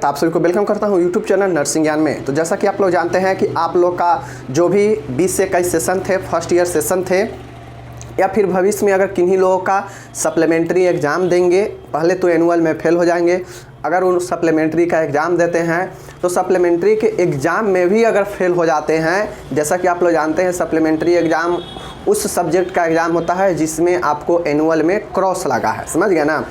तो आप सभी को वेलकम करता हूं यूट्यूब चैनल नर्सिंग ज्ञान में। तो जैसा कि आप लोग जानते हैं कि आप लोग का जो भी 20 से 21 सेशन थे, फर्स्ट ईयर सेशन थे, या फिर भविष्य में अगर किन्हीं लोगों का सप्लीमेंट्री एग्ज़ाम देंगे, पहले तो एनुअल में फेल हो जाएंगे। अगर उन सप्लीमेंट्री का एग्ज़ाम देते हैं तो सप्लीमेंट्री के एग्ज़ाम में भी अगर फेल हो जाते हैं, जैसा कि आप लोग जानते हैं सप्लीमेंट्री एग्ज़ाम उस सब्जेक्ट का एग्ज़ाम होता है जिसमें आपको एनुअल में क्रॉस लगा है, समझ गए ना,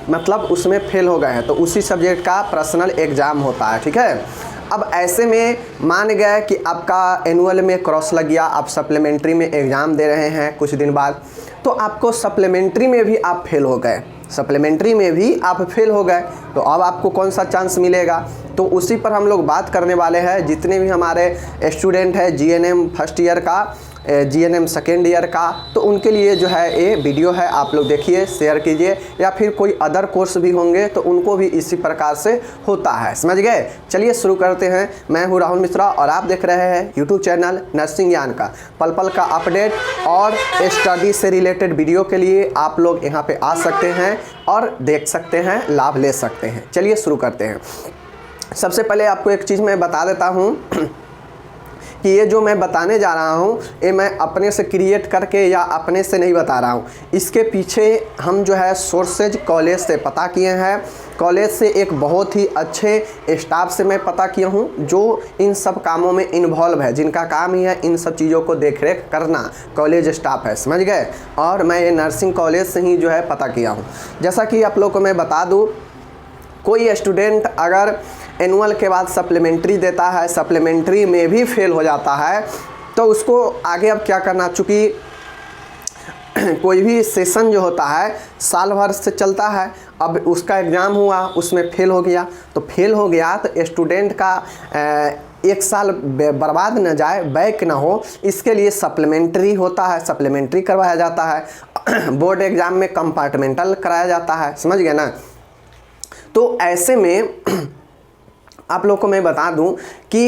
मतलब उसमें फेल हो गए हैं तो उसी सब्जेक्ट का पर्सनल एग्ज़ाम होता है, ठीक है। अब ऐसे में मान गए कि आपका एनुअल में क्रॉस लग गया, आप सप्लीमेंट्री में एग्ज़ाम दे रहे हैं कुछ दिन बाद, तो आपको सप्लीमेंट्री में भी आप फेल हो गए, सप्लीमेंट्री में भी आप फेल हो गए, तो अब आपको कौन सा चांस मिलेगा, तो उसी पर हम लोग बात करने वाले हैं। जितने भी हमारे स्टूडेंट हैं जीएनएम फर्स्ट ईयर का, जीएनएम सेकेंड ईयर का, तो उनके लिए जो है ये वीडियो है, आप लोग देखिए, शेयर कीजिए, या फिर कोई अदर कोर्स भी होंगे तो उनको भी इसी प्रकार से होता है, समझ गए। चलिए शुरू करते हैं। मैं हूँ राहुल मिश्रा और आप देख रहे हैं यूट्यूब चैनल नर्सिंग ज्ञान का। पल पल का अपडेट और स्टडी से रिलेटेड वीडियो के लिए आप लोग यहाँ पे आ सकते हैं और देख सकते हैं, लाभ ले सकते हैं। चलिए शुरू करते हैं। सबसे पहले आपको एक चीज़ मैं बता देता हूँ कि ये जो मैं बताने जा रहा हूँ ये मैं अपने से क्रिएट करके या अपने से नहीं बता रहा हूँ, इसके पीछे हम जो है सोर्सेज कॉलेज से पता किए हैं। कॉलेज से एक बहुत ही अच्छे स्टाफ से मैं पता किया हूँ जो इन सब कामों में इन्वॉल्व है, जिनका काम ही है इन सब चीज़ों को देख रेख करना, कॉलेज स्टाफ है, समझ गए। और मैं ये नर्सिंग कॉलेज से ही जो है पता किया हूँ। जैसा कि आप लोग को मैं बता दूँ, कोई स्टूडेंट अगर एनुअल के बाद सप्लीमेंट्री देता है, सप्लीमेंट्री में भी फेल हो जाता है, तो उसको आगे अब क्या करना, चूँकि कोई भी सेशन जो होता है साल भर से चलता है, अब उसका एग्ज़ाम हुआ, उसमें फेल हो गया, तो फेल हो गया तो स्टूडेंट का एक साल बर्बाद न जाए, बैक ना हो, इसके लिए सप्लीमेंट्री होता है, सप्लीमेंट्री करवाया जाता है। बोर्ड एग्ज़ाम में कंपार्टमेंटल कराया जाता है, समझ गए ना। तो ऐसे में आप लोग को मैं बता दूं कि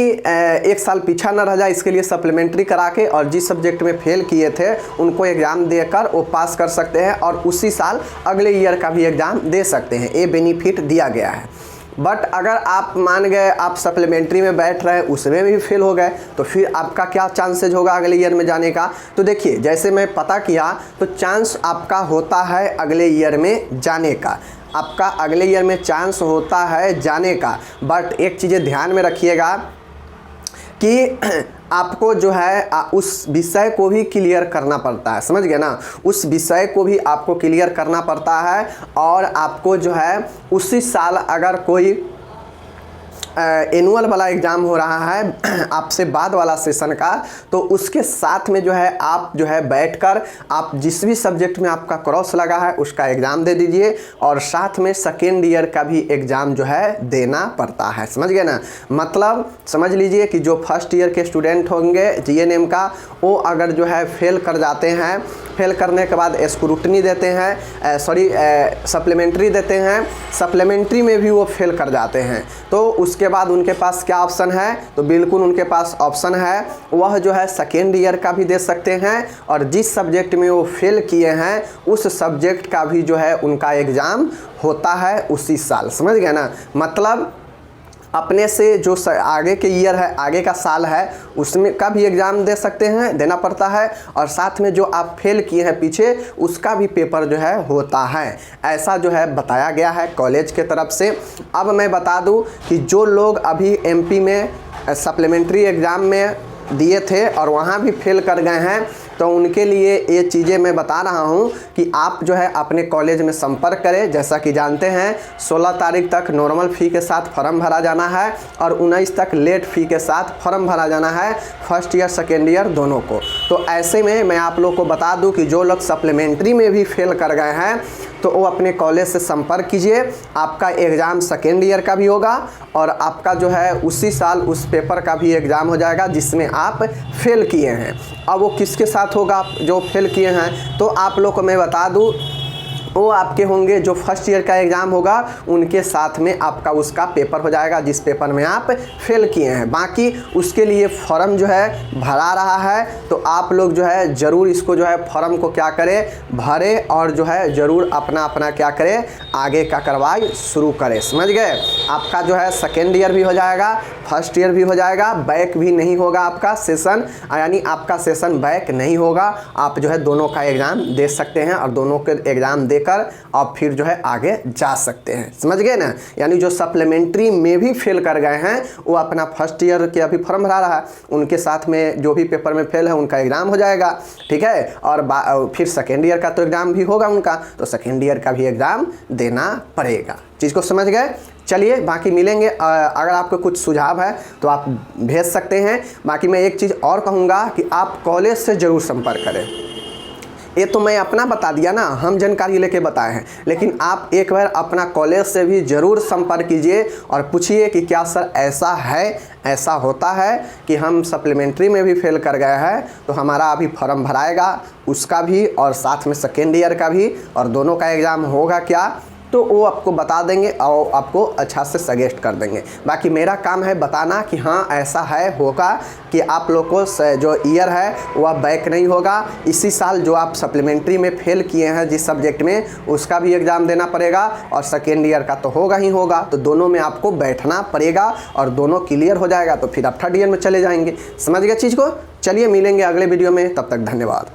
एक साल पीछा न रह जाए, इसके लिए सप्लीमेंट्री करा के और जिस सब्जेक्ट में फेल किए थे उनको एग्ज़ाम देकर वो पास कर सकते हैं और उसी साल अगले ईयर का भी एग्ज़ाम दे सकते हैं, ये बेनिफिट दिया गया है। बट अगर आप मान गए आप सप्लीमेंट्री में बैठ रहे हैं, उसमें भी फेल हो गए, तो फिर आपका क्या चांसेज होगा अगले ईयर में जाने का। तो देखिए, जैसे मैं पता किया तो चांस आपका होता है अगले ईयर में जाने का, आपका अगले ईयर में चांस होता है जाने का। बट एक चीज़ें ध्यान में रखिएगा कि आपको जो है उस विषय को भी क्लियर करना पड़ता है, समझ गए ना, उस विषय को भी आपको क्लियर करना पड़ता है। और आपको जो है उसी साल अगर कोई एनुअल वाला एग्ज़ाम हो रहा है आपसे बाद वाला सेशन का, तो उसके साथ में जो है आप जो है बैठकर आप जिस भी सब्जेक्ट में आपका क्रॉस लगा है उसका एग्ज़ाम दे दीजिए, और साथ में सेकेंड ईयर का भी एग्ज़ाम जो है देना पड़ता है, समझ गए ना। मतलब समझ लीजिए कि जो फर्स्ट ईयर के स्टूडेंट होंगे जीएनएम का, वो अगर जो है फेल कर जाते हैं, फेल करने के बाद स्क्रूटनी देते हैं, सप्लीमेंट्री देते हैं, सप्लीमेंट्री में भी वो फेल कर जाते हैं, तो उसके बाद उनके पास क्या ऑप्शन है, तो बिल्कुल उनके पास ऑप्शन है, वह जो है सेकेंड ईयर का भी दे सकते हैं और जिस सब्जेक्ट में वो फेल किए हैं उस सब्जेक्ट का भी जो है उनका एग्ज़ाम होता है उसी साल, समझ गए ना। मतलब अपने से जो आगे के ईयर है, आगे का साल है, उसमें का भी एग्ज़ाम दे सकते हैं, देना पड़ता है, और साथ में जो आप फेल किए हैं पीछे उसका भी पेपर जो है होता है। ऐसा जो है बताया गया है कॉलेज के तरफ से। अब मैं बता दूं कि जो लोग अभी एमपी में सप्लीमेंट्री एग्ज़ाम में दिए थे और वहाँ भी फेल कर गए हैं, तो उनके लिए ये चीज़ें मैं बता रहा हूँ कि आप जो है अपने कॉलेज में संपर्क करें। जैसा कि जानते हैं 16 तारीख तक नॉर्मल फ़ी के साथ फॉर्म भरा जाना है और 19 तक लेट फ़ी के साथ फॉर्म भरा जाना है, फर्स्ट ईयर सेकेंड ईयर दोनों को। तो ऐसे में मैं आप लोग को बता दूं कि जो लोग सप्लीमेंट्री में भी फेल कर गए हैं तो वो अपने कॉलेज से संपर्क कीजिए, आपका एग्ज़ाम सेकेंड ईयर का भी होगा और आपका जो है उसी साल उस पेपर का भी एग्ज़ाम हो जाएगा जिसमें आप फेल किए हैं। अब वो किसके साथ होगा जो फेल किए हैं, तो आप लोग को मैं बता दूं वो आपके होंगे जो फर्स्ट ईयर का एग्ज़ाम होगा उनके साथ में आपका उसका पेपर हो जाएगा जिस पेपर में आप फेल किए हैं। बाकी उसके लिए फॉर्म जो है भरा रहा है, तो आप लोग जो है ज़रूर इसको जो है फॉर्म को क्या करें, भरे और जो है ज़रूर अपना अपना क्या करें, आगे का कार्रवाई शुरू करें। समझ गए? आपका जो है सेकेंड ईयर भी हो जाएगा, फर्स्ट ईयर भी हो जाएगा, बैक भी नहीं होगा आपका सेशन, यानी आपका सेशन बैक नहीं होगा। आप जो है दोनों का एग्ज़ाम दे सकते हैं और दोनों के एग्ज़ाम देकर आप फिर जो है आगे जा सकते हैं। समझ गए ना? यानी जो सप्लीमेंट्री में भी फेल कर गए हैं वो अपना फर्स्ट ईयर के अभी फॉर्म भरा रहा है, उनके साथ में जो भी पेपर में फेल है उनका एग्ज़ाम हो जाएगा, ठीक है। और फिर सेकेंड ईयर का तो एग्ज़ाम भी होगा उनका, तो सेकेंड ईयर का भी एग्ज़ाम देना पड़ेगा। चीज़ को समझ गए? चलिए बाकी मिलेंगे। अगर आपको कुछ सुझाव है तो आप भेज सकते हैं। बाकी मैं एक चीज़ और कहूँगा कि आप कॉलेज से ज़रूर संपर्क करें। ये तो मैं अपना बता दिया ना, हम जानकारी लेके बताए हैं, लेकिन आप एक बार अपना कॉलेज से भी ज़रूर संपर्क कीजिए और पूछिए कि क्या सर ऐसा है, ऐसा होता है कि हम सप्लीमेंट्री में भी फेल कर गए हैं, तो हमारा अभी फॉर्म भराएगा उसका भी और साथ में सेकेंड ईयर का भी, और दोनों का एग्ज़ाम होगा क्या, तो वो आपको बता देंगे और आपको अच्छा से सजेस्ट कर देंगे। बाकी मेरा काम है बताना कि हाँ ऐसा है, होगा कि आप लोग को जो ईयर है वह बैक नहीं होगा। इसी साल जो आप सप्लीमेंट्री में फेल किए हैं जिस सब्जेक्ट में, उसका भी एग्ज़ाम देना पड़ेगा और सेकेंड ईयर का तो होगा ही होगा, तो दोनों में आपको बैठना पड़ेगा और दोनों क्लियर हो जाएगा तो फिर आप थर्ड ईयर में चले जाएंगे। समझ गए चीज़ को? चलिए मिलेंगे अगले वीडियो में, तब तक धन्यवाद।